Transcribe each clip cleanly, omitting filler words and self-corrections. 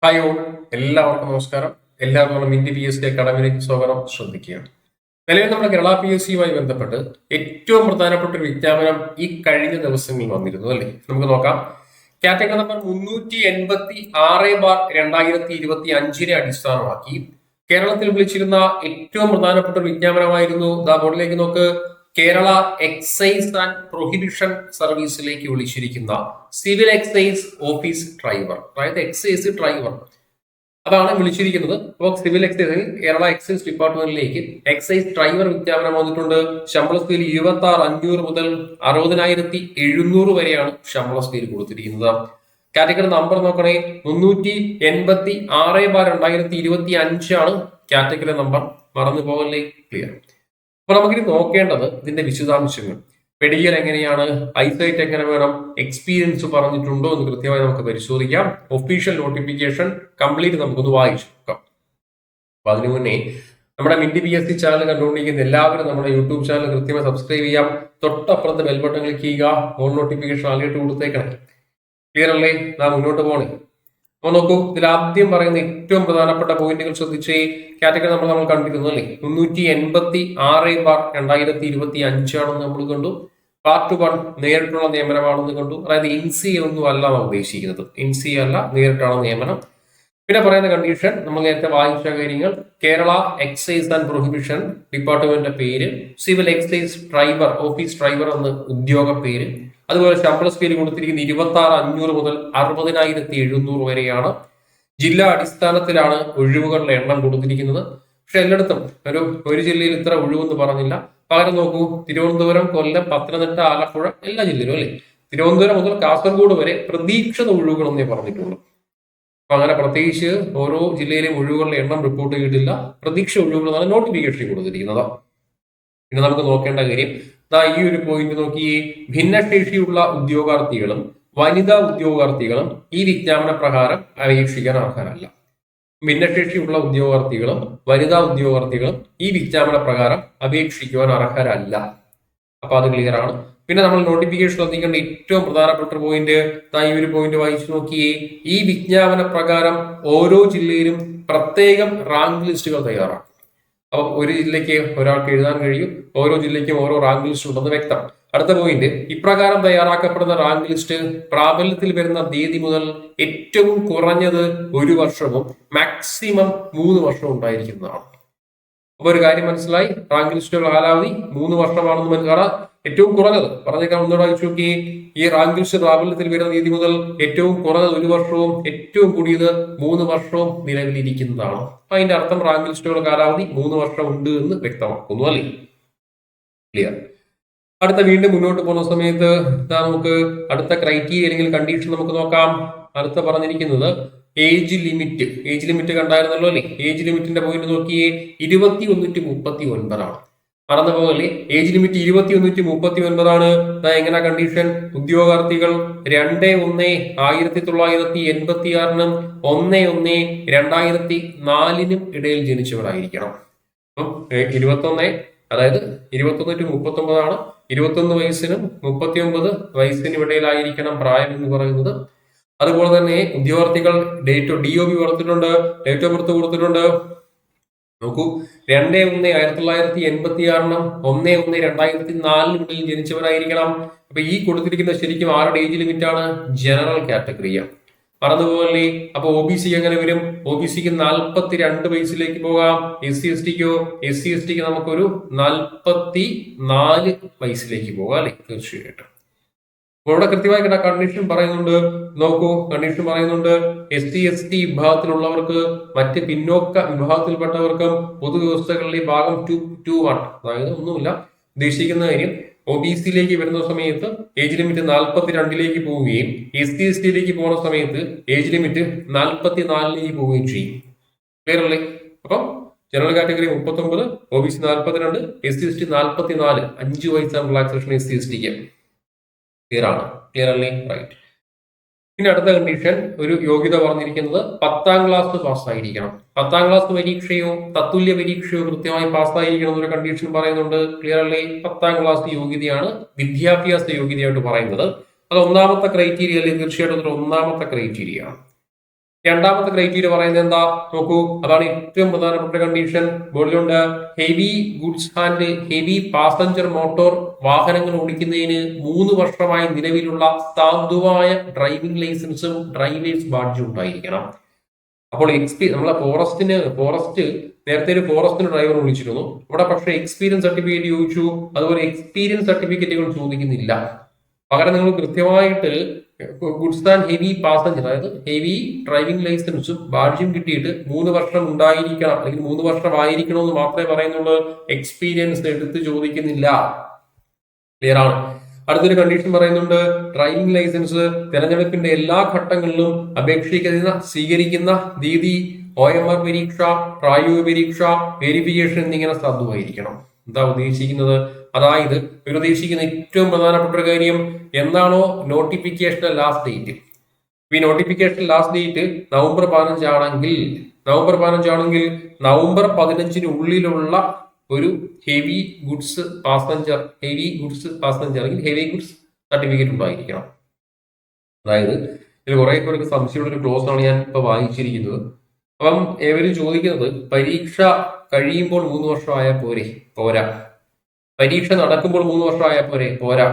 ഹായോ, എല്ലാവർക്കും നമസ്കാരം. എല്ലാവർക്കും ഇന്ത്യ പി എസ് സി അക്കാഡമിയിലേക്ക് സ്വാഗതം. ശ്രദ്ധിക്കുക, നിലവിൽ നമ്മുടെ കേരള പി എസ് സിയുമായി ബന്ധപ്പെട്ട് ഏറ്റവും പ്രധാനപ്പെട്ട ഒരു വിജ്ഞാപനം ഈ കഴിഞ്ഞ ദിവസങ്ങളിൽ വന്നിരുന്നു അല്ലേ? നമുക്ക് നോക്കാം. കാറ്റഗറി നമ്പർ 386/2025 അടിസ്ഥാനമാക്കി കേരളത്തിൽ വിളിച്ചിരുന്ന ഏറ്റവും പ്രധാനപ്പെട്ട ഒരു വിജ്ഞാപനമായിരുന്നു. ബോർഡിലേക്ക് നോക്ക്. കേരള എക്സൈസ് ആൻഡ് പ്രൊഹിബിഷൻ സർവീസിലേക്ക് വിളിച്ചിരിക്കുന്ന സിവിൽ എക്സൈസ് ഓഫീസ് ഡ്രൈവർ, അതായത് എക്സൈസ് ഡ്രൈവർ, അതാണ് വിളിച്ചിരിക്കുന്നത്. അപ്പോൾ സിവിൽ എക്സൈസ് കേരള എക്സൈസ് ഡിപ്പാർട്ട്മെന്റിലേക്ക് എക്സൈസ് ഡ്രൈവർ വിജ്ഞാപനം വന്നിട്ടുണ്ട്. ശമ്പള സ്കെയിൽ 26,500 മുതൽ 60,700 വരെയാണ് ശമ്പള സ്കെയിൽ കൊടുത്തിരിക്കുന്നത്. കാറ്റഗറി നമ്പർ നോക്കണേ, 386/2025 ആണ് കാറ്റഗറി നമ്പർ. മറന്നു പോകല്ലേ, ക്ലിയർ. അപ്പൊ നമുക്കിനി നോക്കേണ്ടത് ഇതിന്റെ വിശദാംശങ്ങൾ. മെഡിക്കൽ എങ്ങനെയാണ്, ഐസൈറ്റ് എങ്ങനെ വേണം, എക്സ്പീരിയൻസ് പറഞ്ഞിട്ടുണ്ടോ എന്ന് കൃത്യമായി നമുക്ക് പരിശോധിക്കാം. ഒഫീഷ്യൽ നോട്ടിഫിക്കേഷൻ കംപ്ലീറ്റ് നമുക്കൊന്ന് വായിച്ചു നോക്കാം. അപ്പൊ അതിനു മുന്നേ നമ്മുടെ Minty P S C channel കണ്ടുകൊണ്ടിരിക്കുന്ന എല്ലാവരും നമ്മുടെ യൂട്യൂബ് ചാനൽ കൃത്യമായി സബ്സ്ക്രൈബ് ചെയ്യാം. തൊട്ടപ്പുറത്ത് ബെൽ ബട്ടൺ ക്ലിക്ക് ചെയ്യുക. ഓൺ നോട്ടിഫിക്കേഷൻ ആദ്യമായിട്ട് കൊടുത്തേക്കണം. ക്ലിയർ അല്ലേ? നാം മുന്നോട്ട് പോകണേ. അപ്പൊ നോക്കൂ, ഇതിൽ ആദ്യം പറയുന്ന ഏറ്റവും പ്രധാനപ്പെട്ട പോയിന്റുകൾ ശ്രദ്ധിച്ച്. കാറ്റഗറി നമ്മൾ കണ്ടിരുന്നു അല്ലേ? 386/2025 ആണെന്ന് നമ്മൾ കണ്ടു. പാർട്ട് 1 നേരിട്ടുള്ള നിയമനമാണെന്ന് കണ്ടു. അതായത് NCA ഒന്നും അല്ല നാം ഉദ്ദേശിക്കുന്നത്. NCA അല്ല, നേരിട്ടാണ് നിയമനം. പിന്നെ പറയുന്ന കണ്ടീഷൻ നമ്മൾ നേരത്തെ വായിച്ച കാര്യങ്ങൾ. കേരള എക്സൈസ് ആൻഡ് പ്രൊഹിബിഷൻ ഡിപ്പാർട്ട്മെന്റിന്റെ പേര്, civil excise driver, office driver എന്ന് ഉദ്യോഗ പേര്. അതുപോലെ ശമ്പള സ്കെയിൽ കൊടുത്തിരിക്കുന്നത് 26,500 മുതൽ 60,700 വരെയാണ്. ജില്ലാ അടിസ്ഥാനത്തിലാണ് ഒഴിവുകളുടെ എണ്ണം കൊടുത്തിരിക്കുന്നത്. പക്ഷെ എല്ലായിടത്തും ഒരു ജില്ലയിൽ ഇത്ര ഒഴിവെന്ന് പറഞ്ഞില്ല. പകരം നോക്കൂ, തിരുവനന്തപുരം, കൊല്ലം, പത്തനംതിട്ട, ആലപ്പുഴ എല്ലാ ജില്ലയിലും അല്ലേ? തിരുവനന്തപുരം മുതൽ കാസർഗോഡ് വരെ പ്രതീക്ഷിത ഒഴിവുകളെന്നേ പറഞ്ഞിട്ടുള്ളൂ. അപ്പൊ അങ്ങനെ പ്രത്യേകിച്ച് ഓരോ ജില്ലയിലെയും ഒഴിവുകളുടെ എണ്ണം റിപ്പോർട്ട് ചെയ്തിട്ടില്ല. പ്രതീക്ഷ ഒഴിവുകളാണ് നോട്ടിഫിക്കേഷൻ കൊടുത്തിരിക്കുന്നത്. പിന്നെ നമുക്ക് നോക്കേണ്ട കാര്യം ഈ ഒരു പോയിന്റ് നോക്കി. ഭിന്നശേഷിയുള്ള ഉദ്യോഗാർത്ഥികളും വനിതാ ഉദ്യോഗാർത്ഥികളും ഈ വിജ്ഞാപന പ്രകാരം അപേക്ഷിക്കാൻ അർഹരല്ല. ഭിന്നശേഷിയുള്ള ഉദ്യോഗാർത്ഥികളും വനിതാ ഉദ്യോഗാർത്ഥികളും ഈ വിജ്ഞാപന പ്രകാരം അപേക്ഷിക്കുവാൻ അർഹരല്ല. അപ്പൊ അത് ക്ലിയർ ആണ്. പിന്നെ നമ്മൾ നോട്ടിഫിക്കേഷൻ ശ്രദ്ധിക്കേണ്ട ഏറ്റവും പ്രധാനപ്പെട്ട പോയിന്റ് ഈ ഒരു പോയിന്റ് വായിച്ചു നോക്കിയേ. ഈ വിജ്ഞാപന പ്രകാരം ഓരോ ജില്ലയിലും പ്രത്യേകം റാങ്ക് ലിസ്റ്റുകൾ തയ്യാറാക്കും. അപ്പം ഒരു ജില്ലയ്ക്ക് ഒരാൾക്ക് എഴുതാൻ കഴിയും. ഓരോ ജില്ലയ്ക്കും ഓരോ റാങ്ക് ലിസ്റ്റ് ഉണ്ടെന്ന് വ്യക്തം. അടുത്ത പോയിന്റ്, ഇപ്രകാരം തയ്യാറാക്കപ്പെടുന്ന റാങ്ക് ലിസ്റ്റ് പ്രാബല്യത്തിൽ വരുന്ന തീയതി മുതൽ ഏറ്റവും കുറഞ്ഞത് 1 വർഷവും മാക്സിമം 3 വർഷവും ഉണ്ടായിരിക്കുന്നതാണ്. അപ്പൊ ഒരു കാര്യം മനസ്സിലായി, റാങ്ക് ലിസ്റ്റുകൾ കാലാവധി 3 വർഷമാണെന്ന് മനസ്സിലാണ്. ഏറ്റവും കുറഞ്ഞത് പറഞ്ഞേക്കാൻ ഒന്നുകൂടെ വായിച്ചു നോക്കി. ഈ റാങ്ക് ലിസ്റ്റ് പ്രാബല്യത്തിൽ വരുന്ന തീയതി മുതൽ ഏറ്റവും കുറഞ്ഞത് 1 വർഷവും ഏറ്റവും കൂടിയത് 3 വർഷവും നിലവിലിരിക്കുന്നതാണ്. അപ്പൊ അതിന്റെ അർത്ഥം റാങ്ക് ലിസ്റ്റുകളുടെ കാലാവധി 3 വർഷം ഉണ്ട് എന്ന് വ്യക്തമാക്കുന്നു അല്ലേ? ക്ലിയർ. അടുത്ത വീണ്ടും മുന്നോട്ട് പോകുന്ന സമയത്ത് നമുക്ക് അടുത്ത ക്രൈറ്റീരിയ അല്ലെങ്കിൽ കണ്ടീഷൻ നമുക്ക് നോക്കാം. അടുത്ത പറഞ്ഞിരിക്കുന്നത് ഏജ് ലിമിറ്റ് കണ്ടായിരുന്നല്ലോ അല്ലേ? ഏജ് ലിമിറ്റിന്റെ പോയിന്റ് നോക്കിയേ. 21-39 ആണ്. മറന്നു പോകല്ലേ, ഏജ് ലിമിറ്റ് 21-39 ആണ്. എങ്ങനെ കണ്ടീഷൻ? ഉദ്യോഗാർത്ഥികൾ 2-1-1986 1-1-2004 ഇടയിൽ ജനിച്ചവരായിരിക്കണം. 21, അതായത് 21-39 ആണ്. 21 വയസ്സിനും 39 വയസ്സിനും ഇടയിലായിരിക്കണം പ്രായം എന്ന് പറയുന്നത്. അതുപോലെ തന്നെ ഉദ്യോഗാർത്ഥികൾ DOB കൊടുത്തിട്ടുണ്ട്, ഡേറ്റ് ഓഫ് ബർത്ത് കൊടുത്തിട്ടുണ്ട്. നോക്കൂ, 2-1-1986 1-1-2004 ഇടയിൽ ജനിച്ചവരായിരിക്കണം. അപ്പൊ ഈ കൊടുത്തിരിക്കുന്ന ശരിക്കും ആരുടെ ഏജ് ലിമിറ്റ് ആണ്? ജനറൽ കാറ്റഗറിയാണ്. മറന്നുപോലെ. അപ്പൊ OBC എങ്ങനെ വരും? OBCക്ക് 42 വയസ്സിലേക്ക് പോകാം. SC/STക്ക് നമുക്കൊരു 44 വയസ്സിലേക്ക് പോകാം അല്ലെ? തീർച്ചയായിട്ടും. അപ്പോൾ ഇവിടെ കൃത്യമായി കണ്ടീഷൻ പറയുന്നുണ്ട്. നോക്കൂ, കണ്ടീഷൻ പറയുന്നുണ്ട് SC/ST വിഭാഗത്തിലുള്ളവർക്ക് മറ്റ് പിന്നോക്ക വിഭാഗത്തിൽപ്പെട്ടവർക്കും പൊതു വ്യവസ്ഥകളിലെ ഭാഗം 2.1, അതായത് ഒന്നുമില്ല, ഉദ്ദേശിക്കുന്ന കാര്യം OBCയിലേക്ക് വരുന്ന സമയത്ത് ഏജ് ലിമിറ്റ് 42ലേക്ക് പോവുകയും SC/STയിലേക്ക് പോകുന്ന സമയത്ത് ഏജ് ലിമിറ്റ് 44ലേക്ക് പോവുകയും ചെയ്യും. ക്ലിയർ അല്ലേ? അപ്പം ജനറൽ കാറ്റഗറി 39, OBC 42, SC/ST 44, 5 വയസ്സാണ് റിലാക്സേഷൻ SC/STക്ക്. ക്ലിയർ ആണ്? ക്ലിയർ അല്ലേ? റൈറ്റ്. പിന്നെ അടുത്ത കണ്ടീഷൻ, ഒരു യോഗ്യത പറഞ്ഞിരിക്കുന്നത് 10ാം ക്ലാസ് പാസ്സായിരിക്കണം. 10ാം ക്ലാസ് പരീക്ഷയോ തത്തുല്യ പരീക്ഷയോ കൃത്യമായി പാസ്സായിരിക്കണം എന്നൊരു കണ്ടീഷൻ പറയുന്നുണ്ട്. ക്ലിയർ അല്ലേ? 10ാം ക്ലാസ് യോഗ്യതയാണ് വിദ്യാഭ്യാസ യോഗ്യതയായിട്ട് പറയുന്നത്. അത് ഒന്നാമത്തെ ക്രൈറ്റീരിയ അല്ലേ? തീർച്ചയായിട്ടും അതൊരു ഒന്നാമത്തെ ക്രൈറ്റീരിയ ആണ്. രണ്ടാമത്തെ ക്രൈറ്റീരിയ പറയുന്നത് എന്താ നോക്കൂ, അതാണ് ഏറ്റവും പ്രധാനപ്പെട്ട കണ്ടീഷൻ. ബോർഡിലുണ്ട് heavy goods and heavy passenger motor വാഹനങ്ങൾ ഓടിക്കുന്നതിന് 3 വർഷമായി നിലവിലുള്ള സാധുവായ ഡ്രൈവിംഗ് ലൈസൻസും ഡ്രൈവേഴ്സ് ബാഡ്ജും ഉണ്ടായിരിക്കണം. അപ്പോൾ നമ്മളെ ഫോറസ്റ്റ് നേരത്തെ ഒരു ഫോറസ്റ്റിന് ഡ്രൈവർ വിളിച്ചിരുന്നു. ഇവിടെ പക്ഷേ എക്സ്പീരിയൻസ് സർട്ടിഫിക്കറ്റ് ചോദിച്ചു. അതുപോലെ എക്സ്പീരിയൻസ് സർട്ടിഫിക്കറ്റുകൾ ചോദിക്കുന്നില്ല. പകരം നിങ്ങൾ കൃത്യമായിട്ട് ഗുഡ്സ് ആൻഡ് ഹെവി പാസഞ്ചർ, അതായത് ഹെവി ഡ്രൈവിംഗ് ലൈസൻസും ബാഡ്ജും കിട്ടിയിട്ട് 3 വർഷം ഉണ്ടായിരിക്കണം, അല്ലെങ്കിൽ 3 വർഷമായിരിക്കണം എന്ന് മാത്രമേ പറയുന്നുള്ളൂ. എക്സ്പീരിയൻസ് എടുത്ത് ചോദിക്കുന്നില്ല. ക്ലിയർ ആണ്. അടുത്തൊരു കണ്ടീഷൻ പറയുന്നുണ്ട്, ഡ്രൈവിംഗ് ലൈസൻസ് തെരഞ്ഞെടുപ്പിന്റെ എല്ലാ ഘട്ടങ്ങളിലും സ്വീകരിക്കുന്ന രീതി OMR പരീക്ഷ, പ്രായോഗിക പരീക്ഷ, വെരിഫിക്കേഷൻ എന്നിങ്ങനെ സാധുവായിരിക്കണം. എന്താ ഉദ്ദേശിക്കുന്നത്? അതായത് ഉദ്ദേശിക്കുന്ന ഏറ്റവും പ്രധാനപ്പെട്ട ഒരു കാര്യം, എന്നാണോ നോട്ടിഫിക്കേഷന്റെ ലാസ്റ്റ് ഡേറ്റ്, ഈ നോട്ടിഫിക്കേഷൻ ലാസ്റ്റ് ഡേറ്റ് നവംബർ 15 ആണെങ്കിൽ നവംബർ 15 ഉള്ളിലുള്ള ഒരു ഹെവി ഗുഡ്സ് പാസഞ്ചർ അല്ലെങ്കിൽ ഹെവി ഗുഡ്സ് സർട്ടിഫിക്കറ്റ് ഉണ്ടായിരിക്കണം. അതായത് ഇതിൽ കുറെ പേർക്ക് സംശയമുള്ള ഒരു ക്ലോസ് ആണ് ഞാൻ ഇപ്പൊ വായിച്ചിരിക്കുന്നത്. അപ്പം ഏവരും ചോദിക്കുന്നത്, പരീക്ഷ കഴിയുമ്പോൾ 3 വർഷം ആയാൽ പോരാ. പരീക്ഷ നടക്കുമ്പോൾ 3 വർഷം ആയാൽ പോരാ.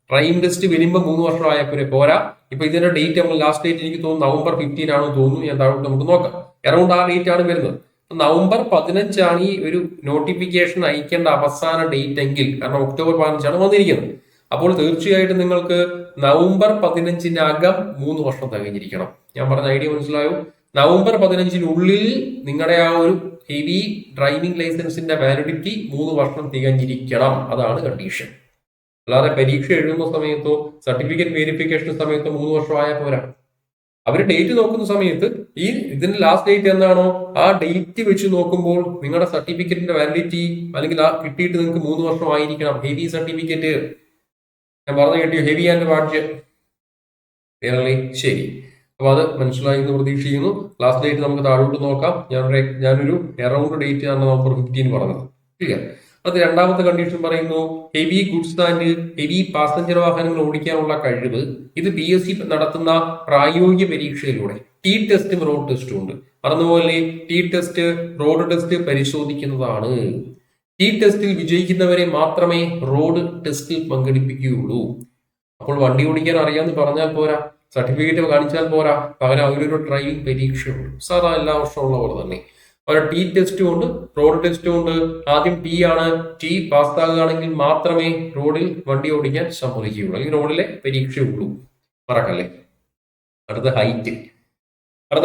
ഡ്രൈവിംഗ് ടെസ്റ്റ് വരുമ്പോൾ 3 വർഷം ആയാൽ പോരാ. ഇപ്പൊ ഇതിന്റെ ഡേറ്റ് നമ്മൾ ലാസ്റ്റ് ഡേറ്റ് എനിക്ക് തോന്നുന്നു നവംബർ 15 ആണെന്ന് തോന്നുന്നു. ഞാൻ താഴോട്ട് നമുക്ക് നോക്കാം. അറൗണ്ട് ആ ഡേറ്റ് ആണ് വരുന്നത്. നവംബർ 15 ആണ് ഈ ഒരു നോട്ടിഫിക്കേഷൻ അയക്കേണ്ട അവസാന ഡേറ്റ് എങ്കിൽ, കാരണം ഒക്ടോബർ 15 ആണ് വന്നിരിക്കുന്നത്. അപ്പോൾ തീർച്ചയായിട്ടും നിങ്ങൾക്ക് നവംബർ 15-നകം 3 വർഷം തികഞ്ഞിരിക്കണം. ഞാൻ പറഞ്ഞ ഐഡിയ മനസ്സിലായോ? നവംബർ 15-നുള്ളിൽ നിങ്ങളുടെ ആ ഒരു ഹെവി ഡ്രൈവിംഗ് ലൈസൻസിന്റെ വാലിഡിറ്റി 3 വർഷം തികഞ്ഞിരിക്കണം. അതാണ് കണ്ടീഷൻ. അല്ലാതെ പരീക്ഷ എഴുതുന്ന സമയത്തോ സർട്ടിഫിക്കറ്റ് വെരിഫിക്കേഷൻ സമയത്തോ 3 വർഷം ആയാൽ പോരാ. അവർ ഡേറ്റ് നോക്കുന്ന സമയത്ത് ഇതിന്റെ ലാസ്റ്റ് ഡേറ്റ് എന്നാണോ ആ ഡേറ്റ് വെച്ച് നോക്കുമ്പോൾ നിങ്ങളുടെ സർട്ടിഫിക്കറ്റിന്റെ വാലിഡിറ്റി അല്ലെങ്കിൽ ആ കിട്ടിയിട്ട് നിങ്ങൾക്ക് 3 വർഷം ആയിരിക്കണം. ഹെവി സർട്ടിഫിക്കറ്റ് ഞാൻ പറഞ്ഞു കേട്ടോ, ഹെവി ആൻഡ് ബാഡ്ജ്. ശരി, അപ്പൊ അത് മനസ്സിലായി എന്ന് പ്രതീക്ഷിക്കുന്നു. ലാസ്റ്റ് ഡേറ്റ് നമുക്ക് താഴോട്ട് നോക്കാം. ഞാനൊരു അറൗണ്ട് ഡേറ്റ് ആണ് നവംബർ 15 പറഞ്ഞത്. ക്ലിയർ. അത് രണ്ടാമത്തെ കണ്ടീഷൻ പറയുന്നു, heavy goods and heavy passenger വാഹനങ്ങൾ ഓടിക്കാനുള്ള കഴിവ്. ഇത് PSC നടത്തുന്ന പ്രായോഗിക പരീക്ഷയിലൂടെ ടി ടെസ്റ്റും റോഡ് ടെസ്റ്റും ഉണ്ട്. മറന്നുപോലെ ടി ടെസ്റ്റ്, റോഡ് ടെസ്റ്റ് പരിശോധിക്കുന്നതാണ്. ടി ടെസ്റ്റിൽ വിജയിക്കുന്നവരെ മാത്രമേ റോഡ് ടെസ്റ്റിൽ പങ്കെടുപ്പിക്കുകയുള്ളൂ. അപ്പോൾ വണ്ടി ഓടിക്കാൻ അറിയാമെന്ന് പറഞ്ഞാൽ പോരാ, സർട്ടിഫിക്കറ്റ് കാണിച്ചാൽ പോരാ, പകരം അവരൊരു ഡ്രൈവിംഗ് പരീക്ഷയുണ്ട്. സാധാ എല്ലാ വർഷവും ഉള്ള പോലെ തന്നെ ഒരു ടി ടെസ്റ്റും ഉണ്ട്, റോഡ് ടെസ്റ്റും ഉണ്ട്. ആദ്യം ടി ആണ്. ടി പാസ്സാകുകയാണെങ്കിൽ മാത്രമേ റോഡിൽ വണ്ടി ഓടിക്കാൻ സമ്മതിക്കുകയുള്ളൂ, അല്ലെങ്കിൽ റോഡിലെ പരീക്ഷയുള്ളൂ. മറക്കല്ലേ. അടുത്ത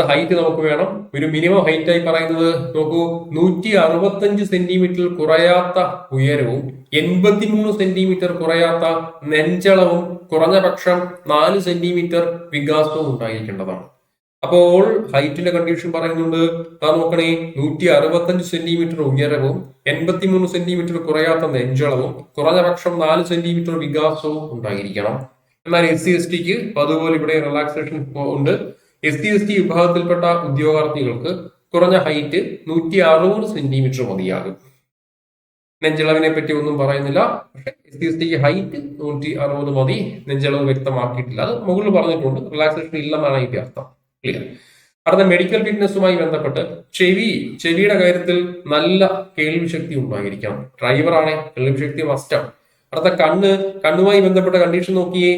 ഹൈറ്റ് നമുക്ക് വേണം. ഒരു മിനിമം ഹൈറ്റ് ആയി പറയുന്നത് നോക്കൂ, 165 സെന്റിമീറ്റർ കുറയാത്ത ഉയരവും 83 സെന്റിമീറ്റർ കുറയാത്ത നെഞ്ചളവും കുറഞ്ഞ പക്ഷം 4 സെന്റിമീറ്റർ വികാസവും ഉണ്ടായിരിക്കേണ്ടതാണ്. അപ്പോൾ ഹൈറ്റിന്റെ കണ്ടീഷൻ പറയുന്നുണ്ട്, നോക്കണേ, 165 സെന്റിമീറ്റർ ഉയരവും 83 സെന്റിമീറ്റർ കുറയാത്ത നെഞ്ചളവും കുറഞ്ഞ പക്ഷം 4 സെന്റിമീറ്റർ വികാസവും ഉണ്ടായിരിക്കണം. എന്നാൽ SC/STക്ക് അതുപോലെ ഇവിടെ റിലാക്സേഷൻ ഉണ്ട്. SC/ST വിഭാഗത്തിൽപ്പെട്ട ഉദ്യോഗാർത്ഥികൾക്ക് കുറഞ്ഞ ഹൈറ്റ് 160 സെന്റിമീറ്റർ മതിയാകും. നെഞ്ചളവിനെ പറ്റി ഒന്നും പറയുന്നില്ല. പക്ഷെ SC/STക്ക് ഹൈറ്റ് 160 മതി. നെഞ്ചളവ് വ്യക്തമാക്കിയിട്ടില്ല, അത് മുകളിൽ പറഞ്ഞിട്ടുണ്ട്. റിലാക്സേഷൻ ഇല്ലെന്നാണ് അതിന്റെ അർത്ഥം. ക്ലിയർ. അടുത്ത മെഡിക്കൽ ഫിറ്റ്നസുമായി ബന്ധപ്പെട്ട് ചെവിയുടെ കാര്യത്തിൽ നല്ല കേൾവി ശക്തി ഉണ്ടായിരിക്കണം. ഡ്രൈവറാണ്, കേൾവി ശക്തി മസ്റ്റാണ്. അടുത്ത കണ്ണുമായി ബന്ധപ്പെട്ട കണ്ടീഷൻ നോക്കിയേ.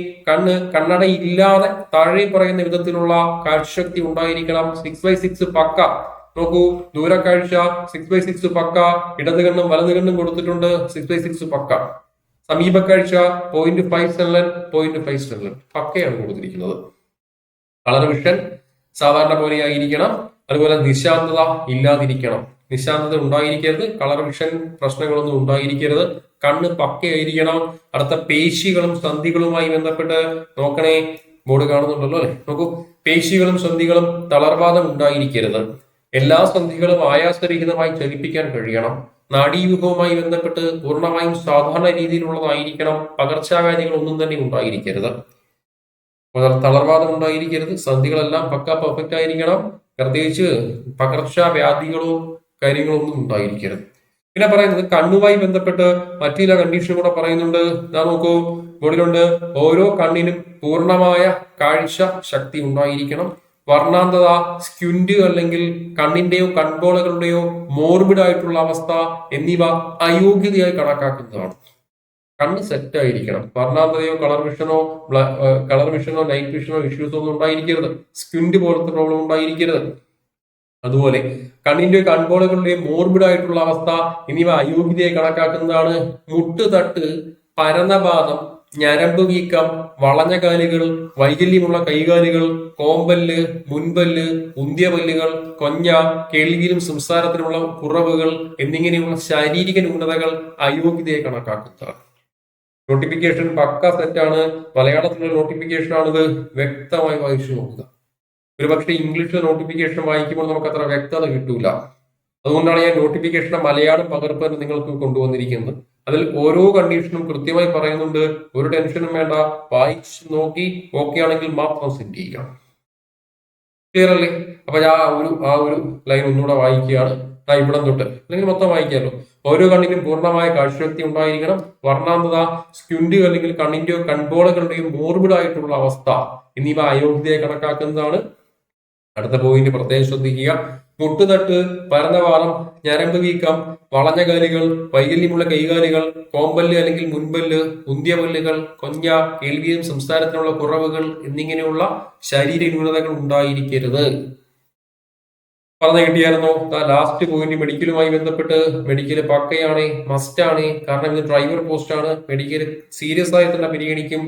കണ്ണട ഇല്ലാതെ താഴെ പറയുന്ന വിധത്തിലുള്ള കാഴ്ചശക്തി ഉണ്ടായിരിക്കണം. 6/6 പക്ക. നോക്കൂ, ദൂരക്കാഴ്ച 6/6 പക്ക. ഇടത് കണ്ണും വലത് കണ്ണും കൊടുത്തിട്ടുണ്ട്. 6/6 പക്ക. സമീപക്കാഴ്ച 0.5 പക്കയാണ് കൊടുത്തിരിക്കുന്നത്. കളർ വിഷൻ സാധാരണ പോലെ ആയിരിക്കണം. അതുപോലെ നിശാന്തത ഇല്ലാതിരിക്കണം. നിശാന്തത ഉണ്ടായിരിക്കരുത്. കളർ വിഷൻ പ്രശ്നങ്ങളൊന്നും ഉണ്ടായിരിക്കരുത്. കണ്ണ് പക്കയായിരിക്കണം. അടുത്ത പേശികളും സന്ധികളുമായി ബന്ധപ്പെട്ട് നോക്കണേ. ബോർഡ് കാണുന്നുണ്ടല്ലോ അല്ലെ? നോക്കൂ, പേശികളും സന്ധികളും തളർവാദം ഉണ്ടായിരിക്കരുത്. എല്ലാ സന്ധികളും ആയാസരഹിതമായി ചലിപ്പിക്കാൻ കഴിയണം. നാഡീവ്യൂഹവുമായി ബന്ധപ്പെട്ട് പൂർണ്ണമായും സാധാരണ രീതിയിലുള്ളതായിരിക്കണം. പകർച്ചവ്യാധികൾ ഒന്നും തന്നെ ഉണ്ടായിരിക്കരുത്. തളർവാദം ഉണ്ടായിരിക്കരുത്. സന്ധികളെല്ലാം പക്ക പെർഫെക്റ്റ് ആയിരിക്കണം. പ്രത്യേകിച്ച് പകർച്ചവ്യാധികളോ കാര്യങ്ങളോ ഒന്നും ഉണ്ടായിരിക്കരുത്. പിന്നെ പറയുന്നത് കണ്ണുമായി ബന്ധപ്പെട്ട് മറ്റു ചില കണ്ടീഷൻ കൂടെ പറയുന്നുണ്ട്. ഞാൻ നോക്കൂ, ബോർഡിലുണ്ട്, ഓരോ കണ്ണിനും പൂർണ്ണമായ കാഴ്ച ശക്തി ഉണ്ടായിരിക്കണം. വർണ്ണാന്തത, സ്ക്വിന്റ് അല്ലെങ്കിൽ കണ്ണിന്റെയോ കൺപോളകളുടെയോ മോർബിഡ് ആയിട്ടുള്ള അവസ്ഥ എന്നിവ അയോഗ്യതയായി കണക്കാക്കുന്നതാണ്. കണ്ണ് സെറ്റ് ആയിരിക്കണം. വർണ്ണാന്തതയോ കളർ വിഷനോ നൈറ്റ് വിഷനോ ഇഷ്യൂസോ ഒന്നും ഉണ്ടായിരിക്കരുത്. സ്ക്വിന്റ് പോലത്തെ പ്രോബ്ലം ഉണ്ടായിരിക്കരുത്. അതുപോലെ കണ്ണിന്റെ കൺപോളകളുടെ മോർബിഡ് ആയിട്ടുള്ള അവസ്ഥ എന്നിവ അയോഗ്യതയായി കണക്കാക്കുന്നതാണ്. മുട്ടുതട്ട്, പരനപാതം, ഞരമ്പ് വീക്കം, വളഞ്ഞ കാലുകൾ, വൈകല്യമുള്ള കൈകാലുകൾ, കോമ്പല്ല്, മുൻപല്ല്, ഉന്തിയ പല്ലുകൾ, കൊഞ്ഞ, കേൾവിയിലും സംസാരത്തിലുള്ള കുറവുകൾ എന്നിങ്ങനെയുള്ള ശാരീരിക ന്യൂനതകൾ അയോഗ്യതയെ കണക്കാക്കുന്നതാണ്. നോട്ടിഫിക്കേഷൻ പക്ക സെറ്റാണ്. മലയാളത്തിലുള്ള നോട്ടിഫിക്കേഷൻ ആണിത്. വ്യക്തമായി വായിച്ചു നോക്കുക. ഒരുപക്ഷെ ഇംഗ്ലീഷിലെ നോട്ടിഫിക്കേഷൻ വായിക്കുമ്പോൾ നമുക്ക് അത്ര വ്യക്തത കിട്ടൂല. അതുകൊണ്ടാണ് ഞാൻ നോട്ടിഫിക്കേഷന്റെ മലയാളം പകർപ്പ് നിങ്ങൾക്ക് കൊണ്ടുവന്നിരിക്കുന്നത്. അതിൽ ഓരോ കണ്ടീഷനും കൃത്യമായി പറയുന്നുണ്ട്. ഒരു ടെൻഷനും വേണ്ട, വായിച്ച് നോക്കി ഓക്കെ ആണെങ്കിൽ മാത്രം സെൻഡ് ചെയ്യുക. ക്ലിയർ അല്ലേ? അപ്പൊ ആ ഒരു ലൈൻ ഒന്നുകൂടെ വായിക്കുകയാണ്. ഇവിടം തൊട്ട് അല്ലെങ്കിൽ മൊത്തം വായിക്കാമല്ലോ. ഓരോ കണ്ണിനും പൂർണ്ണമായ കാഴ്ചശക്തി ഉണ്ടായിരിക്കണം. വർണ്ണാന്തത, സ്ക്വിന്റ് അല്ലെങ്കിൽ കണ്ണിന്റെയോ കൺപോളകളുടെയോ മോർബിഡ് ആയിട്ടുള്ള അവസ്ഥ എന്നിവ അയോഗ്യതയെ കണക്കാക്കുന്നതാണ്. അടുത്ത പോയിന്റ് പ്രത്യേകം ശ്രദ്ധിക്കുക. മുട്ടുതട്ട്, പരന്നവാദം, ഞരമ്പ് വീക്കം, വളഞ്ഞ കാലുകൾ, വൈകല്യമുള്ള കൈകാലുകൾ, കോമ്പല്ല് അല്ലെങ്കിൽ മുൻപല്ല്, ഉന്തിയ പല്ലുകൾ, കൊഞ്ഞ, കേൾവിയും സംസാരത്തിനുള്ള കുറവുകൾ എന്നിങ്ങനെയുള്ള ശാരീരിക ന്യൂനതകൾ ഉണ്ടായിരിക്കരുത്. പറഞ്ഞു കിട്ടിയായിരുന്നോ? ലാസ്റ്റ് പോയിന്റ് മെഡിക്കലുമായി ബന്ധപ്പെട്ട് മെഡിക്കൽ പക്കയാണ്, മസ്റ്റാണ്. കാരണം ഇത് ഡ്രൈവർ പോസ്റ്റ് ആണ്. മെഡിക്കൽ സീരിയസ് ആയി തന്നെ പരിഗണിക്കും.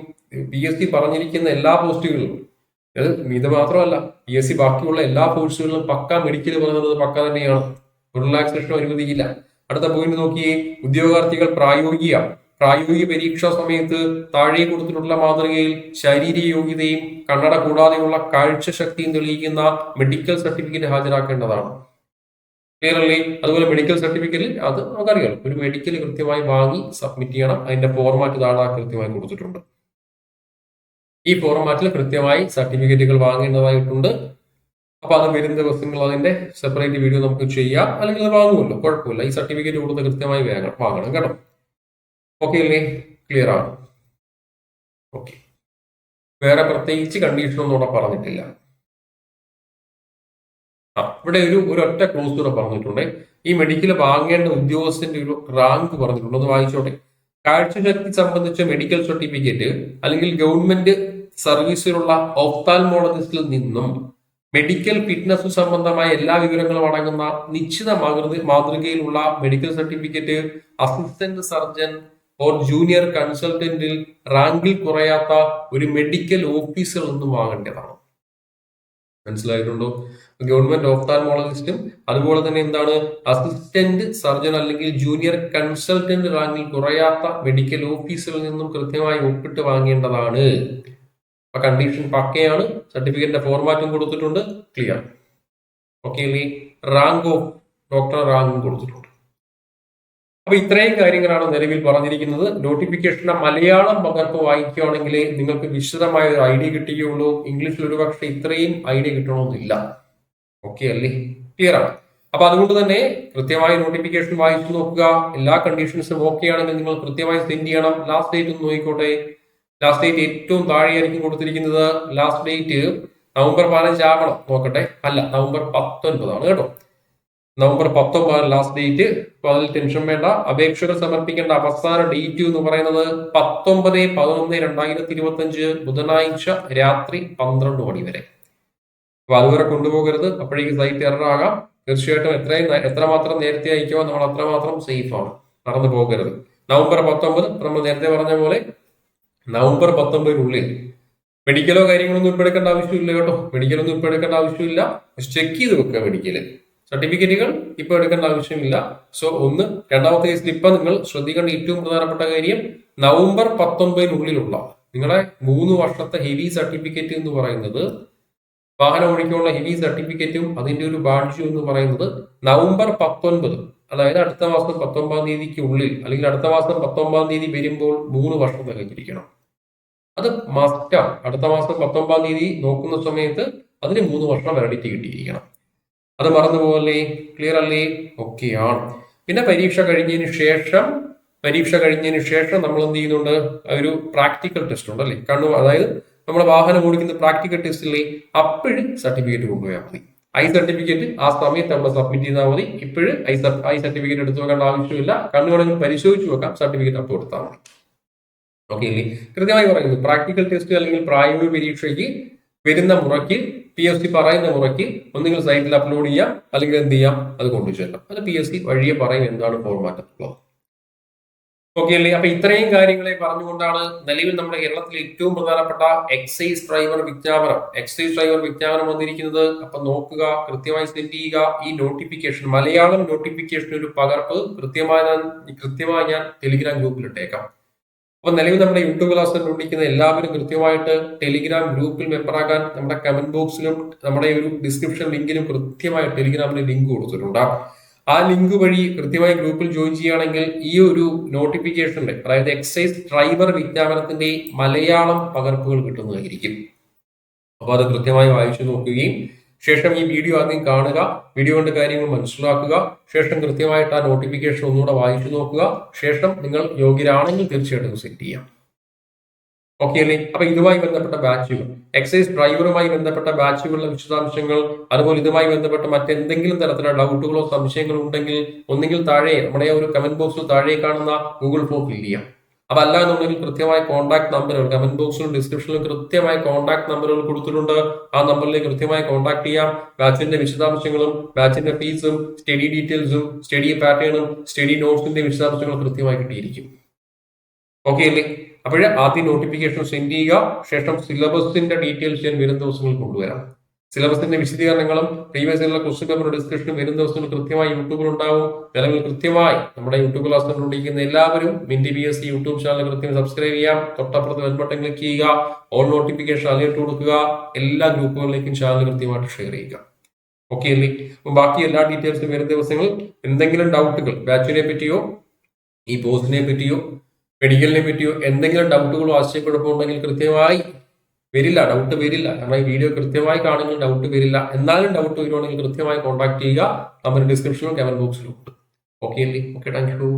PSC പറഞ്ഞിരിക്കുന്ന എല്ലാ പോസ്റ്റുകളും ഇത് മാത്രമല്ല, PSC ബാക്കിയുള്ള എല്ലാ കോഴ്സുകളിലും പക്ക മെഡിക്കൽ പറയുന്നത് പക്ക തന്നെയാണ്. റിലാക്സേഷൻ അനുവദിക്കില്ല. അടുത്ത പോയിന്റ് നോക്കിയേ. ഉദ്യോഗാർത്ഥികൾ പ്രായോഗിക പരീക്ഷാ സമയത്ത് താഴെ കൊടുത്തിട്ടുള്ള മാതൃകയിൽ ശാരീരിക യോഗ്യതയും കണ്ണട കൂടാതെയുള്ള കാഴ്ച ശക്തിയും തെളിയിക്കുന്ന മെഡിക്കൽ സർട്ടിഫിക്കറ്റ് ഹാജരാക്കേണ്ടതാണ്. ക്ലിയർ അല്ലേ? അതുപോലെ മെഡിക്കൽ സർട്ടിഫിക്കറ്റ് അത് നമുക്കറിയാം. ഒരു മെഡിക്കൽ കൃത്യമായി വാങ്ങി സബ്മിറ്റ് ചെയ്യണം. അതിന്റെ ഫോർമാറ്റ് താഴെ കൃത്യമായി കൊടുത്തിട്ടുണ്ട്. ഈ ഫോർമാറ്റിൽ കൃത്യമായി സർട്ടിഫിക്കറ്റുകൾ വാങ്ങേണ്ടതായിട്ടുണ്ട്. അപ്പൊ അത് വരുന്ന ദിവസങ്ങൾ അതിന്റെ സെപ്പറേറ്റ് വീഡിയോ നമുക്ക് ചെയ്യാം. അല്ലെങ്കിൽ അത് വാങ്ങുമല്ലോ, കുഴപ്പമില്ല. ഈ സർട്ടിഫിക്കറ്റ് കൊടുത്ത് കൃത്യമായി വാങ്ങണം കേട്ടോ. ഓക്കെ അല്ലേ? ക്ലിയർ ആണ്. ഓക്കെ, വേറെ പ്രത്യേകിച്ച് കണ്ടീഷൻ ഒന്നും ഇവിടെ പറഞ്ഞിട്ടില്ല. ഇവിടെ ഒരു ഒറ്റ ക്ലോസ് കൂടെ പറഞ്ഞിട്ടുണ്ട്. ഈ മെഡിക്കൽ വാങ്ങേണ്ട ഉദ്യോഗസ്ഥന്റെ ഒരു റാങ്ക് പറഞ്ഞിട്ടുണ്ട്. ഒന്ന് വായിച്ചോട്ടെ. കാഴ്ചശക്തി സംബന്ധിച്ച മെഡിക്കൽ സർട്ടിഫിക്കറ്റ് അല്ലെങ്കിൽ ഗവൺമെന്റ് സർവീസിലുള്ള ഓഫ്താൽമോളജിസ്റ്റിൽ നിന്നും മെഡിക്കൽ ഫിറ്റ്നസ് സംബന്ധമായ എല്ലാ വിവരങ്ങളും അടങ്ങുന്ന നിശ്ചിത മാതൃകയിലുള്ള medical certificate assistant surgeon or junior കൺസൾട്ടന്റിൽ റാങ്കിൽ കുറയാത്ത ഒരു മെഡിക്കൽ ഓഫീസറിൽ നിന്നും വാങ്ങേണ്ടതാണ്. മനസ്സിലായിട്ടുണ്ടോ? ഗവൺമെന്റ് ഓഫ്താൽമോളജിസ്റ്റും അതുപോലെ തന്നെ എന്താണ് അസിസ്റ്റന്റ് സർജൻ അല്ലെങ്കിൽ ജൂനിയർ കൺസൾട്ടന്റ് റാങ്കിൽ കുറയാത്ത മെഡിക്കൽ ഓഫീസറിൽ നിന്നും കൃത്യമായി ഒപ്പിട്ട് വാങ്ങേണ്ടതാണ്. അപ്പൊ കണ്ടീഷൻ പക്കയാണ്. സർട്ടിഫിക്കറ്റിന്റെ ഫോർമാറ്റും കൊടുത്തിട്ടുണ്ട്. ക്ലിയർ. ഓക്കെ അല്ലേ? റാങ്ക് ഓഫ് ഡോക്ടർ റാങ്കും കൊടുത്തിട്ടുണ്ട്. അപ്പൊ ഇത്രയും കാര്യങ്ങളാണ് നിലവിൽ പറഞ്ഞിരിക്കുന്നത്. നോട്ടിഫിക്കേഷന്റെ മലയാളം പകർപ്പ് വായിക്കുകയാണെങ്കിൽ നിങ്ങൾക്ക് വിശദമായ ഒരു ഐഡിയ കിട്ടുകയുള്ളൂ. ഇംഗ്ലീഷിൽ ഒരുപക്ഷെ ഇത്രയും ഐഡിയ കിട്ടണമെന്നില്ല. ഓക്കെ അല്ലേ? ക്ലിയർ ആണ്. അപ്പൊ അതുകൊണ്ട് തന്നെ കൃത്യമായി നോട്ടിഫിക്കേഷൻ വായിച്ചു നോക്കുക. എല്ലാ കണ്ടീഷൻസും ഓക്കെ ആണെങ്കിൽ നിങ്ങൾ കൃത്യമായി സെൻഡ് ചെയ്യണം. ലാസ്റ്റ് ഡേറ്റ് ഒന്ന് നോക്കിക്കോട്ടെ. ലാസ്റ്റ് ഡേറ്റ് ഏറ്റവും താഴെയായിരിക്കും കൊടുത്തിരിക്കുന്നത്. ലാസ്റ്റ് ഡേറ്റ് നവംബർ 15 ആവണം. നോക്കട്ടെ. അല്ല, നവംബർ 19 കേട്ടോ. November 19 last date. അപ്പൊ അതിൽ ടെൻഷൻ വേണ്ട. അപേക്ഷകൾ സമർപ്പിക്കേണ്ട അവസാന ഡേറ്റ് എന്ന് പറയുന്നത് 19/11/2025 ബുധനാഴ്ച രാത്രി 12 മണി വരെ. അപ്പൊ അതുവരെ കൊണ്ടുപോകരുത്. അപ്പോഴേക്ക് സൈറ്റ് എറർ ആകാം. തീർച്ചയായിട്ടും എത്രമാത്രം നേരത്തെ അയക്കുമോ നമ്മൾ അത്രമാത്രം സേഫ് ആണ്. നടന്നു പോകരുത്. നവംബർ 19 നമ്മൾ നേരത്തെ പറഞ്ഞ പോലെ നവംബർ 19 മെഡിക്കലോ കാര്യങ്ങളൊന്നും ഇപ്പൊ എടുക്കേണ്ട ആവശ്യമില്ല കേട്ടോ. മെഡിക്കലൊന്നും ഇപ്പൊ എടുക്കേണ്ട ആവശ്യമില്ല. ചെക്ക് ചെയ്ത് വെക്കുക. മെഡിക്കല് സർട്ടിഫിക്കറ്റുകൾ ഇപ്പൊ എടുക്കേണ്ട ആവശ്യമില്ല. സോ രണ്ടാമത്തെ കേസിൽ ഇപ്പൊ നിങ്ങൾ ശ്രദ്ധിക്കേണ്ട ഏറ്റവും പ്രധാനപ്പെട്ട കാര്യം നവംബർ 19 നിങ്ങളെ 3 വർഷത്തെ ഹെവി സർട്ടിഫിക്കറ്റ് എന്ന് പറയുന്നത്, വാഹനം ഓടിക്കാനുള്ള ഹെവി സർട്ടിഫിക്കറ്റും അതിന്റെ ഒരു ബാഡ്ജും എന്ന് പറയുന്നത് നവംബർ 19, അതായത് അടുത്ത മാസം 19 തീയതിക്കുള്ളിൽ അല്ലെങ്കിൽ അടുത്ത മാസം 19 തീയതി വരുമ്പോൾ 3 വർഷം തികഞ്ഞിരിക്കണം. അത് മസ്റ്റാണ്. അടുത്ത മാസം 19 തീയതി നോക്കുന്ന സമയത്ത് അതിന് 3 വർഷം വാലിഡിറ്റി കിട്ടിയിരിക്കണം. അത് മറന്നുപോലെ. ക്ലിയർ അല്ലേ? ഓക്കെ ആണ്. പിന്നെ പരീക്ഷ കഴിഞ്ഞതിന് ശേഷം നമ്മൾ എന്ത് ചെയ്യുന്നുണ്ട്? ഒരു പ്രാക്ടിക്കൽ ടെസ്റ്റ് ഉണ്ട് അല്ലേ? അതായത് നമ്മുടെ വാഹനം ഓടിക്കുന്ന പ്രാക്ടിക്കൽ ടെസ്റ്റിലെ അപ്പോഴും സർട്ടിഫിക്കറ്റ് കൊണ്ടുപോയാൽ മതി. ഐ സർട്ടിഫിക്കറ്റ് ആ സമയത്ത് അവിടെ സബ്മിറ്റ് ചെയ്താൽ മതി. ഇപ്പോഴും ഐ സർട്ടിഫിക്കറ്റ് എടുത്തു വെക്കേണ്ട ആവശ്യമില്ല. കണ്ണുകളെങ്കിലും പരിശോധിച്ച് വെക്കാം, സർട്ടിഫിക്കറ്റ് അപ്പോൾ കൊടുത്താൽ മതി. ഓക്കെ അല്ലേ? കൃത്യമായി പറയുന്നു, പ്രാക്ടിക്കൽ ടെസ്റ്റ് അല്ലെങ്കിൽ പ്രായോഗിക പരീക്ഷയ്ക്ക് വരുന്ന മുറയ്ക്ക് PSC പറയുന്ന മുറയ്ക്ക് ഒന്നുകിൽ സൈറ്റിൽ അപ്ലോഡ് ചെയ്യാം, അല്ലെങ്കിൽ എന്ത് ചെയ്യാം, അത് കൊണ്ടുചെല്ലാം. അത് PSC വഴിയെ പറയും എന്താണ് ഫോർമാറ്റ് ഉള്ളത്. ഓക്കെ അല്ലേ? അപ്പൊ ഇത്രയും കാര്യങ്ങളെ പറഞ്ഞുകൊണ്ടാണ് നിലവിൽ നമ്മുടെ കേരളത്തിൽ ഏറ്റവും പ്രധാനപ്പെട്ട എക്സൈസ് ഡ്രൈവർ വിജ്ഞാപനം വന്നിരിക്കുന്നത്. അപ്പൊ നോക്കുക, കൃത്യമായി സെൻഡ് ചെയ്യുക. ഈ നോട്ടിഫിക്കേഷൻ മലയാളം നോട്ടിഫിക്കേഷൻ ഒരു പകർപ്പ് കൃത്യമായി ഞാൻ ടെലിഗ്രാം ഗ്രൂപ്പിൽ ഇട്ടേക്കാം. അപ്പൊ നിലവിൽ നമ്മുടെ യൂട്യൂബ് ക്ലാസ് കണ്ടുപിടിക്കുന്ന എല്ലാവരും കൃത്യമായിട്ട് ടെലിഗ്രാം ഗ്രൂപ്പിൽ മെമ്പറാകാൻ നമ്മുടെ കമന്റ് ബോക്സിലും നമ്മുടെ ഒരു ഡിസ്ക്രിപ്ഷൻ ലിങ്കിലും കൃത്യമായി ടെലിഗ്രാമിന് ലിങ്ക് കൊടുത്തിട്ടുണ്ട്. ആ ലിങ്ക് വഴി കൃത്യമായി ഗ്രൂപ്പിൽ ജോയിൻ ചെയ്യുകയാണെങ്കിൽ ഈ ഒരു നോട്ടിഫിക്കേഷന്റെ, അതായത് എക്സൈസ് ഡ്രൈവർ വിജ്ഞാപനത്തിന്റെ മലയാളം പകർപ്പുകൾ കിട്ടുന്നതായിരിക്കും. അപ്പൊ അത് കൃത്യമായി വായിച്ചു നോക്കുകയും ശേഷം ഈ വീഡിയോ ആദ്യം കാണുക, വീഡിയോ കൊണ്ട് കാര്യങ്ങൾ മനസ്സിലാക്കുക, ശേഷം കൃത്യമായിട്ട് ആ നോട്ടിഫിക്കേഷൻ ഒന്നുകൂടെ വായിച്ചു നോക്കുക. ശേഷം നിങ്ങൾ യോഗ്യരാണെങ്കിൽ തീർച്ചയായിട്ടും സെറ്റ് ചെയ്യാം. ഓക്കെ അല്ലേ? അപ്പൊ ഇതുമായി ബന്ധപ്പെട്ട ബാച്ചുകൾ, എക്സൈസ് ഡ്രൈവറുമായി ബന്ധപ്പെട്ട ബാച്ചുകളുടെ വിശദാംശങ്ങൾ, അതുപോലെ ഇതുമായി ബന്ധപ്പെട്ട മറ്റെന്തെങ്കിലും തരത്തിലുള്ള ഡൗട്ടുകളോ സംശയങ്ങളോ ഉണ്ടെങ്കിൽ ഒന്നെങ്കിൽ താഴെ നമ്മുടെ ഒരു കമന്റ് ബോക്സിൽ താഴെ കാണുന്ന ഗൂഗിൾ ഫോം ഫിൽ ചെയ്യാം. അതല്ല എന്നുണ്ടെങ്കിൽ കൃത്യമായ കോൺടാക്ട് നമ്പറുകൾ കമന്റ് ബോക്സിലും ഡിസ്ക്രിപ്ഷനിലും കൃത്യമായ കോൺടാക്ട് നമ്പറുകൾ കൊടുത്തിട്ടുണ്ട്. ആ നമ്പറിലേക്ക് കൃത്യമായി കോൺടാക്ട് ചെയ്യാം. ബാച്ചിന്റെ വിശദാംശങ്ങളും ബാച്ചിന്റെ ഫീസും സ്റ്റഡി ഡീറ്റെയിൽസും സ്റ്റഡി പാറ്റേണും സ്റ്റഡി നോട്ട്സിന്റെ വിശദാംശങ്ങളും കൃത്യമായി കിട്ടിയിരിക്കും. ഓക്കെ അല്ലേ? അപ്പോഴേ ആദ്യം നോട്ടിഫിക്കേഷൻ സെൻഡ് ചെയ്യുക. ശേഷം സിലബസിന്റെ ഡീറ്റെയിൽസ് ഞാൻ വരും ദിവസങ്ങളിൽ കൊണ്ടുവരാം. സിലബസിന്റെ വിശദീകരണങ്ങളും പ്രീവിയസ് ഇയറിലെ ക്വസ്റ്റ്യൻ പേപ്പർ ഡിസ്കഷനും വരും ദിവസങ്ങളിൽ കൃത്യമായി യൂട്യൂബിൽ ഉണ്ടാവും. നിലവിൽ കൃത്യമായി നമ്മുടെ യൂട്യൂബ് ക്ലാസ് കണ്ടുകൊണ്ടിരിക്കുന്ന എല്ലാവരും മിന്റി PSC യൂട്യൂബ് ചാനൽ കൃത്യമായി സബ്സ്ക്രൈബ് ചെയ്യാം. തൊട്ടപ്പുറത്ത് ബെൽ ബട്ടൺ ക്ലിക്ക് ചെയ്യുക. ഓൾ നോട്ടിഫിക്കേഷൻ അലേർട്ട് കൊടുക്കുക. എല്ലാ ഗ്രൂപ്പുകളിലേക്കും ചാനൽ കൃത്യമായിട്ട് ഷെയർ ചെയ്യുക. ഓക്കെ അല്ലേ? ബാക്കി എല്ലാ ഡീറ്റെയിൽസും വരും ദിവസങ്ങളിൽ. എന്തെങ്കിലും ഡൗട്ടുകൾ ബാച്ചിനെ പറ്റിയോ ഈ പോസ്റ്റിനെ പറ്റിയോ മെഡിക്കലിനെ പറ്റിയോ എന്തെങ്കിലും ഡൗട്ടുകളോ ആശയക്കുഴപ്പമോ ഉണ്ടെങ്കിൽ കൃത്യമായി ഡൗട്ട് വരില്ല. കാരണം ഈ വീഡിയോ കൃത്യമായി കാണുമെങ്കിൽ ഡൗട്ട് വരില്ല. എന്നാലും ഡൗട്ട് വരുവാണെങ്കിൽ കൃത്യമായി കോൺടാക്ട് ചെയ്യുക. നമ്മുടെ ഡിസ്ക്രിപ്ഷനിലും കമന്റ് ബോക്സിലും ഉണ്ട്. ഓക്കെ അല്ലേ? Okay, thank you.